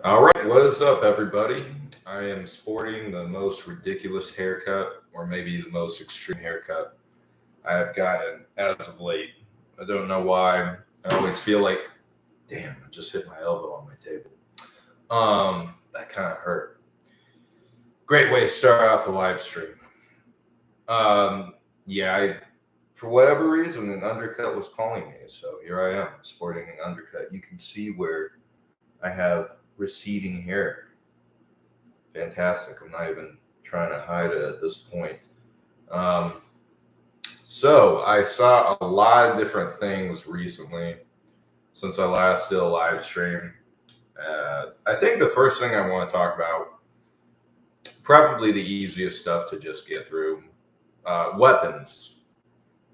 All right, what is up, everybody? I am sporting the most ridiculous haircut, or maybe the most extreme haircut I have gotten as of late. I don't know why. I always feel like, damn, I just hit my elbow on my table. That kind of hurt. Great way to start off the live stream. Yeah, for whatever reason, an undercut was calling me, so here I am sporting an undercut. You can see where I have receding hair. Fantastic. I'm not even trying to hide it at this point. Um, so I saw a lot of different things recently since I last did a live stream. I think the first thing I want to talk about, probably the easiest stuff to just get through, Weapons.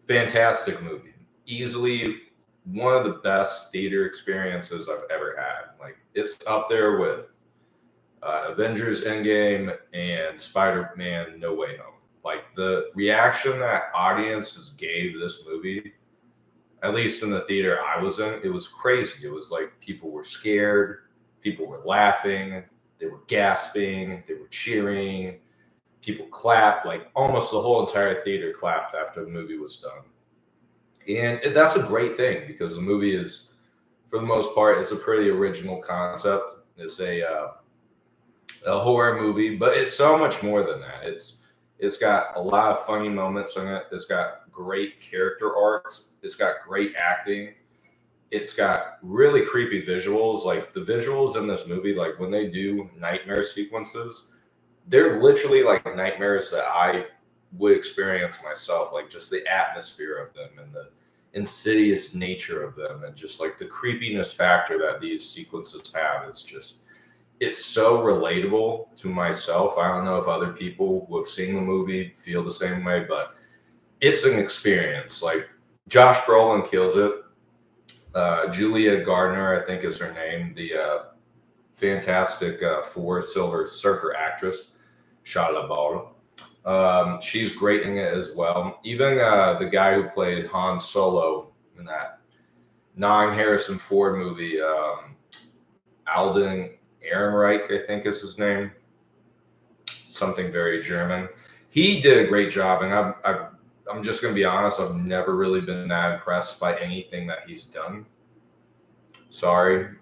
Fantastic movie. Easily one of the best theater experiences I've ever had. Like, it's up there with Avengers Endgame and Spider-Man No Way Home. Like, the reaction that audiences gave this movie, at least in the theater I was in, it was crazy. It was like people were scared, people were laughing, they were gasping, they were cheering, people clapped. Like, almost the whole entire theater clapped after the movie was done. And that's a great thing because the movie is, for the most part, it's a pretty original concept. It's a horror movie, but it's so much more than that. It's got a lot of funny moments in it. It's got great character arcs. It's got great acting. It's got really creepy visuals. Like, the visuals in this movie, like when they do nightmare sequences, they're literally like nightmares that I would experience myself. Like, just the atmosphere of them and the insidious nature of them and just like the creepiness factor that these sequences have. It's so relatable to myself. I don't know if other people who have seen the movie feel the same way, but it's an experience. Like, Josh Brolin kills it. Julia Gardner, I think is her name, the fantastic four Silver Surfer actress, shot a ball. She's great in it as well. Even the guy who played Han Solo in that non-Harrison Ford movie, Alden Ehrenreich, I think is his name. Something very German. He did a great job, and I'm just going to be honest, I've never really been that impressed by anything that he's done. Sorry.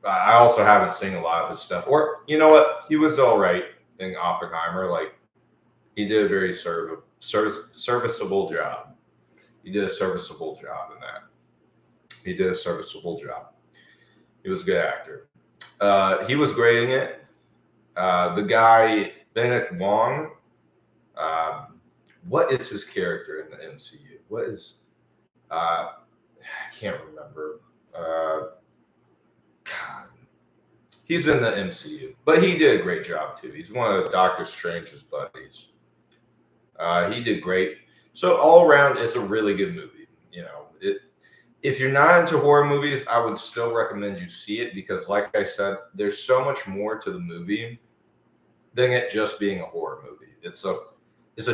I also haven't seen a lot of his stuff. Or, you know what? He was all right in Oppenheimer. Like, he did a very serviceable job. He did a serviceable job in that. He did a serviceable job. He was a good actor. He was great in it. The guy, Benedict Wong, what is his character in the MCU? What is, I can't remember. God, he's in the MCU, but he did a great job too. He's one of Doctor Strange's buddies. He did great. So all around, it's a really good movie. You know, if you're not into horror movies, I would still recommend you see it because, like I said, there's so much more to the movie than it just being a horror movie. It's a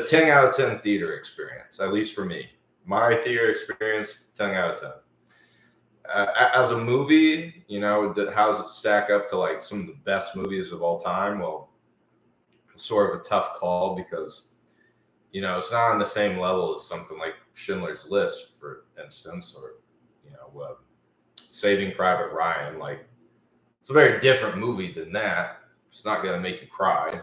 10 out of 10 theater experience, at least for me. My theater experience, 10 out of 10. As a movie, you know, how does it stack up to like some of the best movies of all time? Well, it's sort of a tough call because, you know, it's not on the same level as something like Schindler's List, for instance, or, you know, Saving Private Ryan. Like, it's a very different movie than that. It's not going to make you cry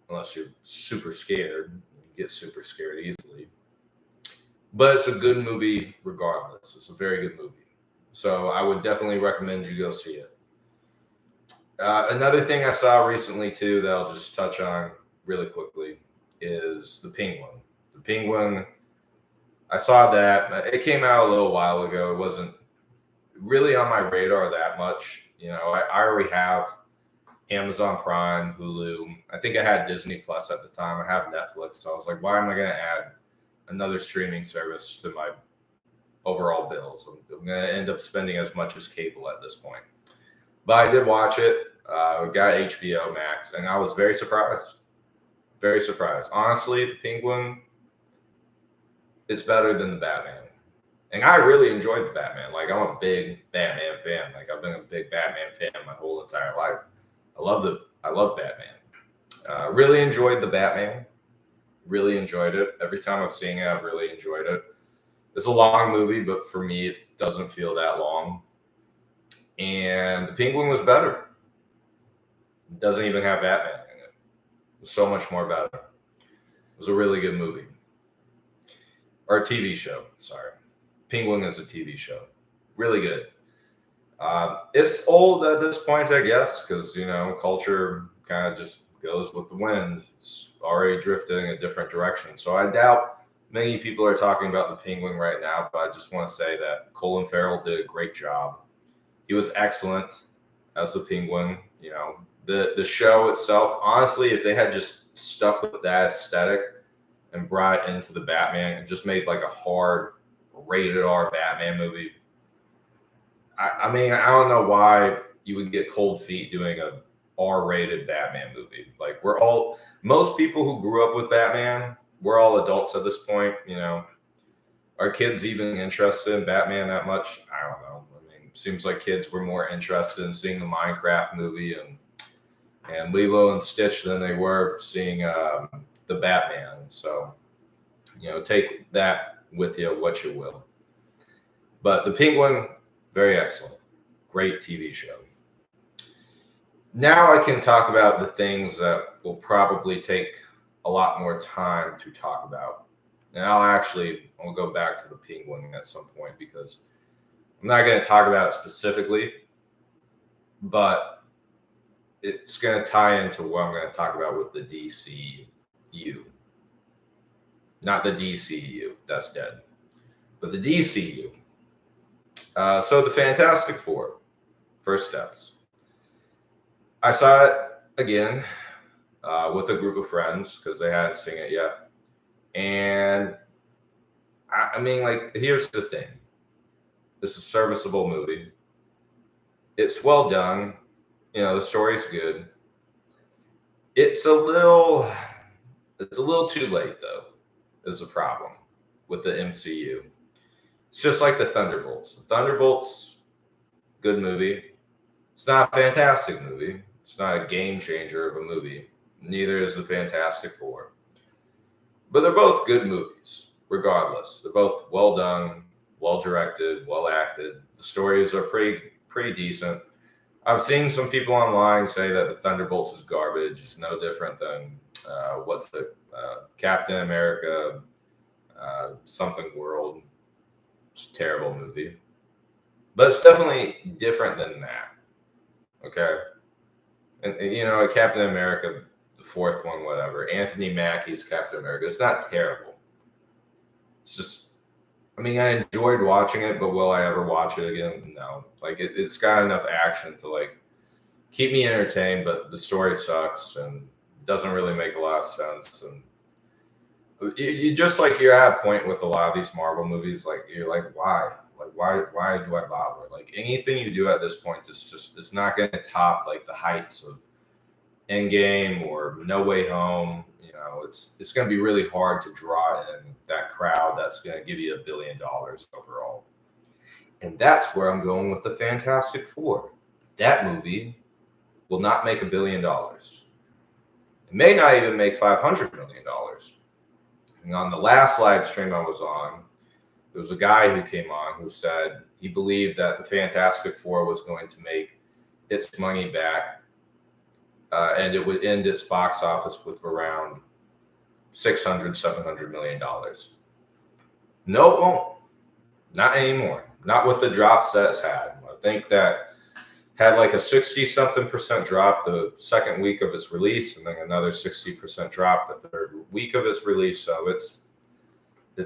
unless you're super scared. You get super scared easily. But it's a good movie regardless. It's a very good movie. So I would definitely recommend you go see it. Another thing I saw recently, too, that I'll just touch on really quickly is The Penguin. The Penguin, I saw that. It came out a little while ago. It wasn't really on my radar that much. You know, I already have Amazon Prime, Hulu. I think I had Disney Plus at the time. I have Netflix. So I was like, why am I going to add another streaming service to my overall bills? I'm going to end up spending as much as cable at this point. But I did watch it. Got HBO Max, and I was very surprised. Very surprised. Honestly, The Penguin is better than the Batman. And I really enjoyed the Batman. Like, I'm a big Batman fan. Like, I've been a big Batman fan my whole entire life. I love Batman. Really enjoyed the Batman. Really enjoyed it. Every time I've seen it, I've really enjoyed it. It's a long movie, but for me, it doesn't feel that long. And the Penguin was better. It doesn't even have Batman in it. It was so much more better. It was a really good movie. Or a TV show, sorry. Penguin is a TV show. Really good. It's old at this point, I guess, because, culture kind of just goes with the wind. It's already drifting in a different direction. So I doubt many people are talking about the Penguin right now, but I just want to say that Colin Farrell did a great job. He was excellent as the Penguin. The show itself, honestly, if they had just stuck with that aesthetic and brought it into the Batman and just made like a hard rated R Batman movie, I mean, I don't know why you would get cold feet doing a R-rated Batman movie. Like, most people who grew up with Batman, we're all adults at this point. Are kids even interested in Batman that much? I don't know. I mean, seems like kids were more interested in seeing the Minecraft movie and Lilo and Stitch than they were seeing the Batman. So, take that with you what you will. But the Penguin, very excellent. Great TV show. Now I can talk about the things that will probably take a lot more time to talk about. And I'll go back to the Penguin at some point because I'm not going to talk about it specifically, but it's going to tie into what I'm going to talk about with the DCU. Not the DCU, that's dead. But the DCU. So the Fantastic Four, first steps. I saw it again with a group of friends because they hadn't seen it yet. And I mean, like, here's the thing. It's a serviceable movie. It's well done. The story's good. It's a little too late, though, is the problem with the MCU. It's just like the Thunderbolts. The Thunderbolts, good movie. It's not a fantastic movie. It's not a game changer of a movie. Neither is the Fantastic Four. But they're both good movies, regardless. They're both well done, well directed, well acted. The stories are pretty decent. I've seen some people online say that the Thunderbolts is garbage. It's no different than Captain America, something World. It's a terrible movie. But it's definitely different than that. Okay? And Captain America, the fourth one, whatever. Anthony Mackie's Captain America. It's not terrible. It's just, I mean, I enjoyed watching it, but will I ever watch it again? No. Like, it's got enough action to, like, keep me entertained, but the story sucks and doesn't really make a lot of sense. And you just, like, you're at a point with a lot of these Marvel movies, like, you're like, why? Like, why do I bother? Like, anything you do at this point is just, it's not going to top, like, the heights of Endgame or No Way Home. It's going to be really hard to draw in that crowd that's going to give you $1 billion overall. And that's where I'm going with the Fantastic Four. That movie will not make $1 billion. It may not even make $500 million. And on the last live stream I was on, there was a guy who came on who said he believed that the Fantastic Four was going to make its money back, and it would end its box office with around $600-700 million. No, it won't. Not anymore. Not with the drops that it's had. I think that had like a 60-something% drop the second week of its release, and then another 60% drop the third week of its release. So it's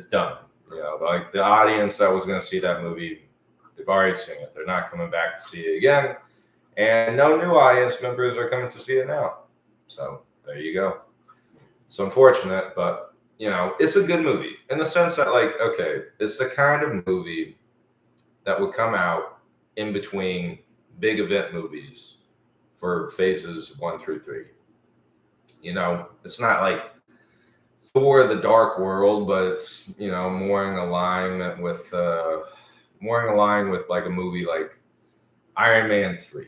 done. Like the audience that was going to see that movie, they've already seen it. They're not coming back to see it again. And no new audience members are coming to see it now. So there you go. It's unfortunate, but, it's a good movie in the sense that, like, okay, it's the kind of movie that would come out in between big event movies for phases 1 through 3. It's not like Thor: The Dark World, but it's more in alignment with like a movie like Iron Man 3.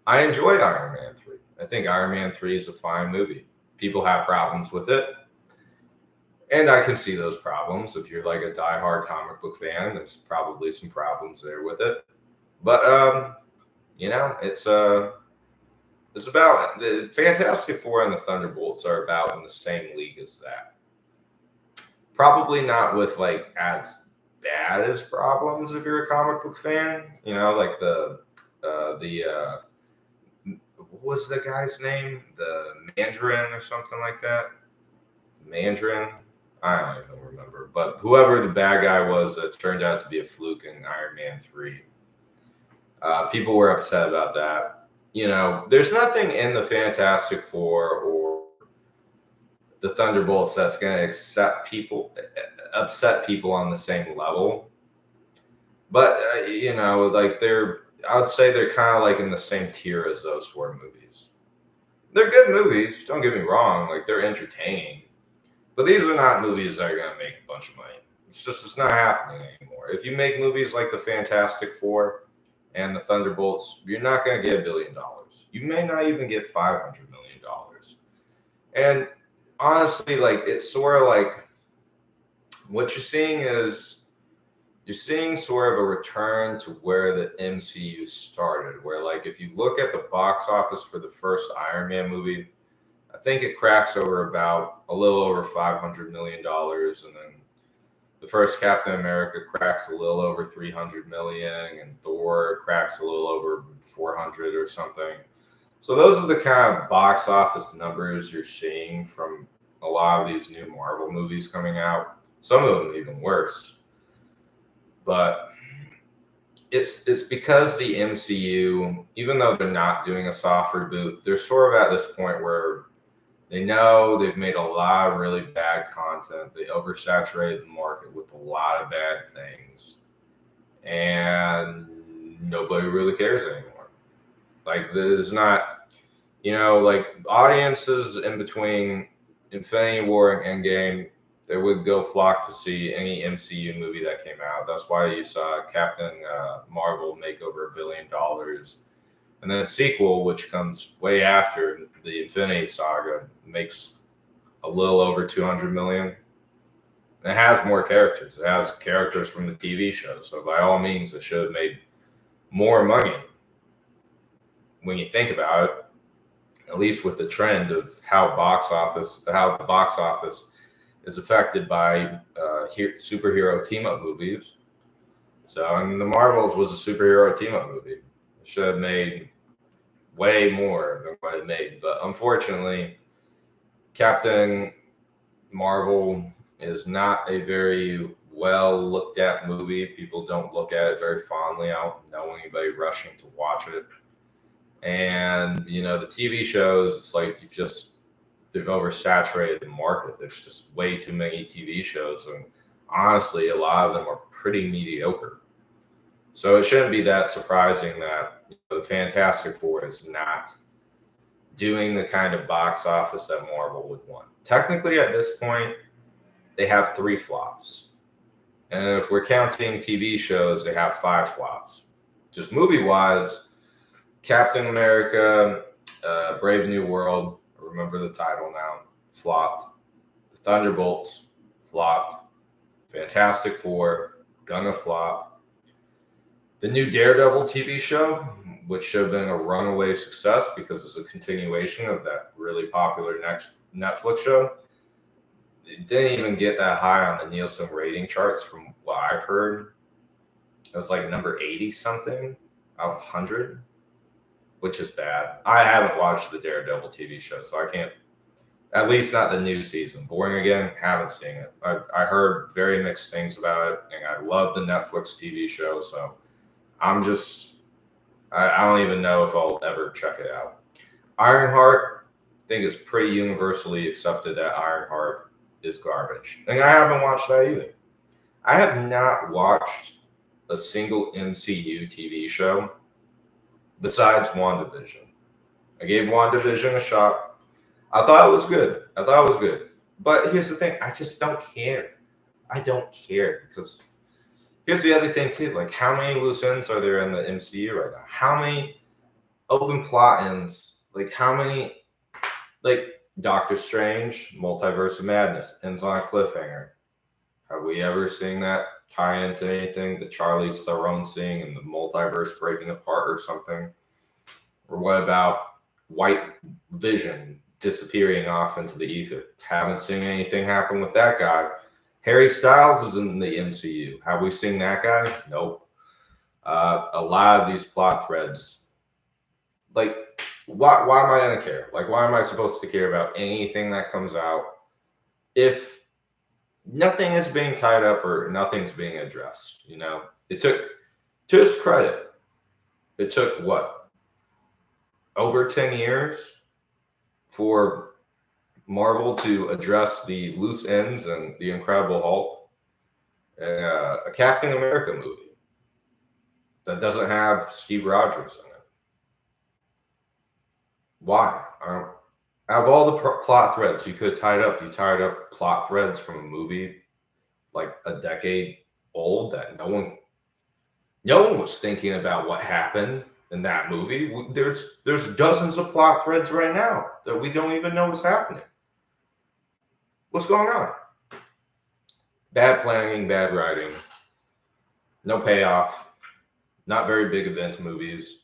I enjoy Iron Man 3. I think Iron Man 3 is a fine movie. People have problems with it. And I can see those problems. If you're like a diehard comic book fan, there's probably some problems there with it. But it's about the Fantastic Four and the Thunderbolts are about in the same league as that. Probably not with like as bad as problems if you're a comic book fan. Like what was the guy's name? The Mandarin or something like that. Mandarin. I don't even remember. But whoever the bad guy was that turned out to be a fluke in Iron Man 3. People were upset about that. There's nothing in the Fantastic Four or the Thunderbolts that's going to upset people on the same level. But, I would say they're kind of like in the same tier as those four movies. They're good movies, don't get me wrong. Like, they're entertaining. But these are not movies that are going to make a bunch of money. It's not happening anymore. If you make movies like the Fantastic Four and the Thunderbolts, you're not going to get $1 billion. You may not even get $500 million. And honestly, like, it's sort of like what you're seeing is you're seeing sort of a return to where the MCU started, where, like, if you look at the box office for the first Iron Man movie, I think it cracks over about a little over $500 million, and then the first Captain America cracks a little over 300 million, and Thor cracks a little over 400 or something. So those are the kind of box office numbers you're seeing from a lot of these new Marvel movies coming out. Some of them even worse. But it's because the MCU, even though they're not doing a soft reboot, they're sort of at this point where they know they've made a lot of really bad content. They oversaturated the market with a lot of bad things. And nobody really cares anymore. Like, there's not, like, audiences in between Infinity War and Endgame, they would go flock to see any MCU movie that came out. That's why you saw Captain Marvel make over $1 billion. And then a sequel, which comes way after the Infinity Saga, makes a little over 200 million. And it has more characters. It has characters from the TV show. So by all means, it should have made more money when you think about it, at least with the trend of how the box office is affected by superhero team-up movies. So, I mean, The Marvels was a superhero team-up movie. It should have made way more than what it made. But unfortunately, Captain Marvel is not a very well looked at movie. People don't look at it very fondly. I don't know anybody rushing to watch it. And, the TV shows, it's like they've oversaturated the market. There's just way too many TV shows. And honestly, a lot of them are pretty mediocre. So it shouldn't be that surprising that the Fantastic Four is not doing the kind of box office that Marvel would want. Technically, at this point, they have 3 flops. And if we're counting TV shows, they have 5 flops. Just movie-wise, Captain America, Brave New World, I remember the title now, flopped. The Thunderbolts, flopped. Fantastic Four, gonna flop. The new Daredevil TV show, which should have been a runaway success because it's a continuation of that really popular next Netflix show, it didn't even get that high on the Nielsen rating charts from what I've heard. It was like number 80 something out of 100, which is bad. I haven't watched the Daredevil TV show, so I can't, at least not the new season. Boring again, haven't seen it. I heard very mixed things about it, and I love the Netflix TV show, so I don't even know if I'll ever check it out. Ironheart, I think it's pretty universally accepted that Ironheart is garbage. And I haven't watched that either. I have not watched a single MCU TV show besides WandaVision. I gave WandaVision a shot. I thought it was good. But here's the thing, I just don't care. I don't care because here's the other thing too. Like, how many loose ends are there in the MCU right now? How many open plot ends? Like, how many? Like, Doctor Strange, Multiverse of Madness ends on a cliffhanger. Have we ever seen that tie into anything? The Charlize Theron scene and the multiverse breaking apart or something? Or what about White Vision disappearing off into the ether? Haven't seen anything happen with that guy. Harry Styles is in the MCU. Have we seen that guy? Nope. A lot of these plot threads, like, why am I gonna care? Like, why am I supposed to care about anything that comes out if nothing is being tied up or nothing's being addressed? You know, it took, to his credit, it took what, over 10 years for Marvel to address the loose ends and the Incredible Hulk, and a Captain America movie that doesn't have Steve Rogers in it. Why? I don't. Out of all the plot threads you could have tied up, you tied up plot threads from a movie like a decade old that no one was thinking about what happened in that movie. There's dozens of plot threads right now that we don't even know what's happening. What's going on? Bad planning, bad writing, no payoff, not very big event movies.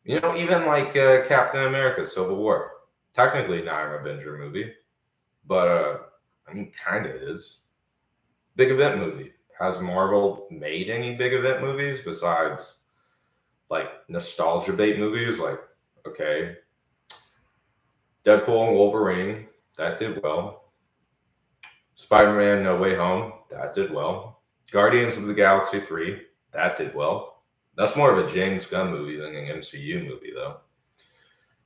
You know, even like Captain America: Civil War, technically not an Avenger movie, but I mean, kind of is. Big event movie. Has Marvel made any big event movies besides like nostalgia bait movies? Like, okay, Deadpool and Wolverine, that did well. Spider-Man: No Way Home, that did well. Guardians of the Galaxy 3, that did well. That's more of a James Gunn movie than an MCU movie, though.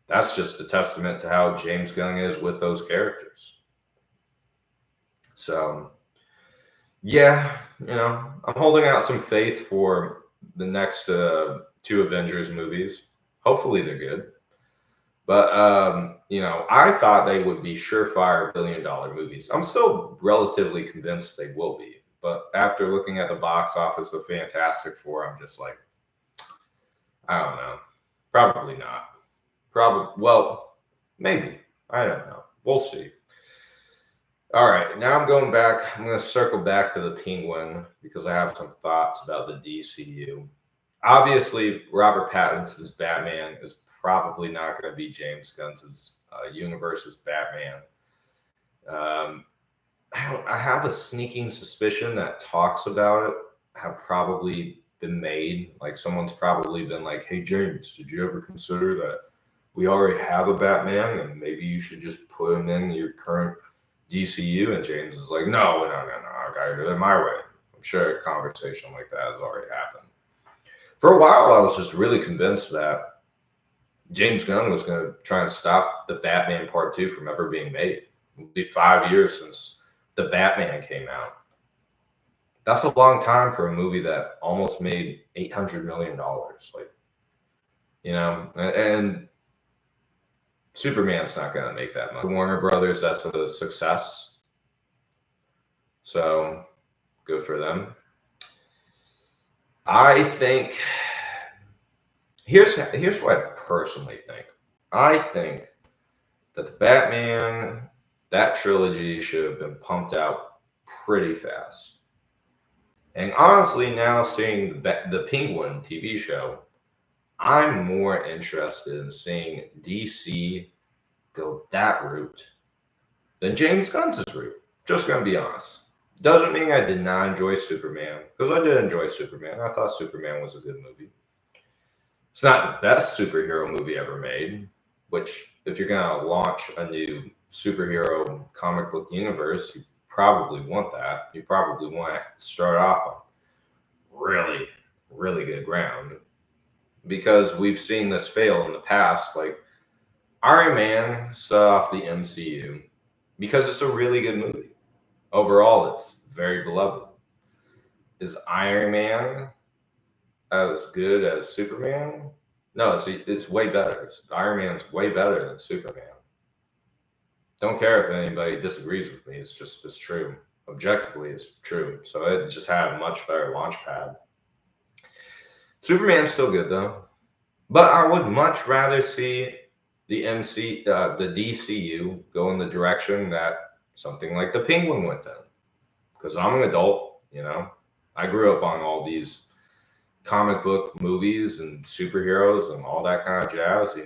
That's just a testament to how James Gunn is with those characters. So, yeah, you know, I'm holding out some faith for the next two Avengers movies. Hopefully, they're good. But you know, I thought they would be surefire $1 billion movies. I'm still relatively convinced they will be. But after looking at the box office of Fantastic Four, I'm just like, I don't know. Probably not. Probably, well, maybe. I don't know. We'll see. All right, now I'm going back. I'm going to circle back to the Penguin because I have some thoughts about the DCU. Obviously, Robert Pattinson's Batman is probably not going to be James Gunn's universe's Batman. I have a sneaking suspicion that talks about it have probably been made. Like, someone's probably been like, "Hey James, did you ever consider that we already have a Batman and maybe you should just put him in your current DCU?" And James is like, "No, I gotta do it my way." I'm sure a conversation like that has already happened. For a while, I was just really convinced that James Gunn was going to try and stop the Batman Part 2 from ever being made. It'll be 5 years since the Batman came out. That's a long time for a movie that almost made $800 million. Like, you know, and Superman's not going to make that much. Warner Brothers, that's a success. So good for them. I think here's what I personally think. I think that the Batman, that trilogy should have been pumped out pretty fast. And honestly, now seeing the Penguin TV show, I'm more interested in seeing DC go that route than James Gunn's route. Just gonna be honest. Doesn't mean I did not enjoy Superman, because I did enjoy Superman. I thought Superman was a good movie. It's not the best superhero movie ever made, which, if you're gonna launch a new superhero comic book universe, you probably want that. You probably want to start off on really, really good ground, because we've seen this fail in the past. Like, Iron Man set off the MCU because it's a really good movie. Overall, it's very beloved. Is Iron Man as good as Superman? No, it's way better. Iron Man's way better than Superman. Don't care if anybody disagrees with me. It's true. Objectively, it's true. So it just had a much better launch pad. Superman's still good though, but I would much rather see the DCU go in the direction that something like the Penguin went in. Because I'm an adult, I grew up on all these comic book movies and superheroes and all that kind of jazz.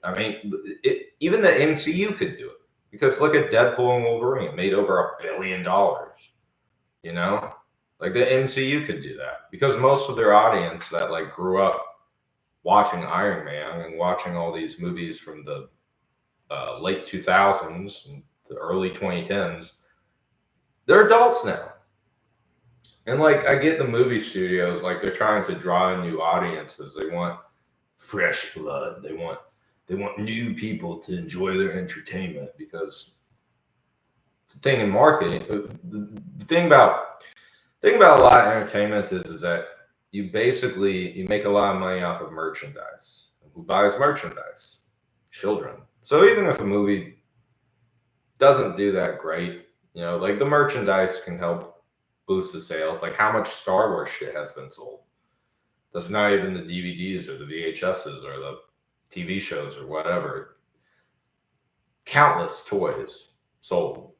I mean, even the MCU could do it. Because look at Deadpool and Wolverine. It made over $1 billion. Like the MCU could do that. Because most of their audience that like grew up watching Iron Man and watching all these movies from the late 2000s and the early 2010s, they're adults now. And like I get the movie studios, like they're trying to draw in new audiences. They want fresh blood. They want new people to enjoy their entertainment because it's the thing in marketing. The thing about a lot of entertainment is that you make a lot of money off of merchandise. Who buys merchandise? Children. So even if a movie doesn't do that great, like the merchandise can help boost the sales. Like how much Star Wars shit has been sold. That's not even the DVDs or the VHSs or the TV shows or whatever. Countless toys sold.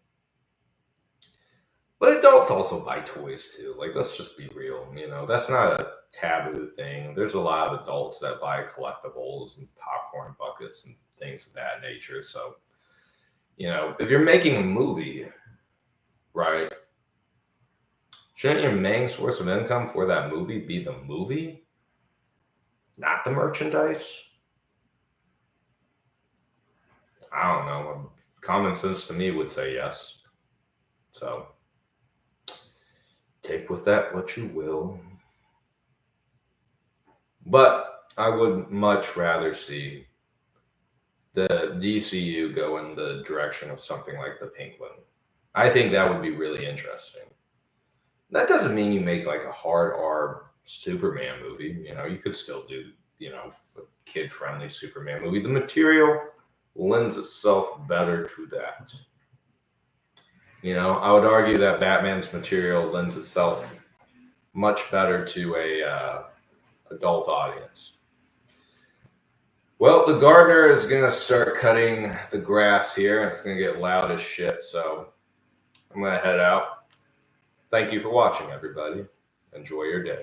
But adults also buy toys too. Like, let's just be real. That's not a taboo thing. There's a lot of adults that buy collectibles and popcorn buckets and things of that nature. So, if you're making a movie, right, shouldn't your main source of income for that movie be the movie, not the merchandise? I don't know. Common sense to me would say yes. So take with that what you will. But I would much rather see the DCU go in the direction of something like the Penguin. I think that would be really interesting. That doesn't mean you make like a hard R Superman movie. You could still do, a kid-friendly Superman movie. The material lends itself better to that. I would argue that Batman's material lends itself much better to a adult audience. Well, the gardener is going to start cutting the grass here. It's going to get loud as shit, so I'm going to head out. Thank you for watching, everybody. Enjoy your day.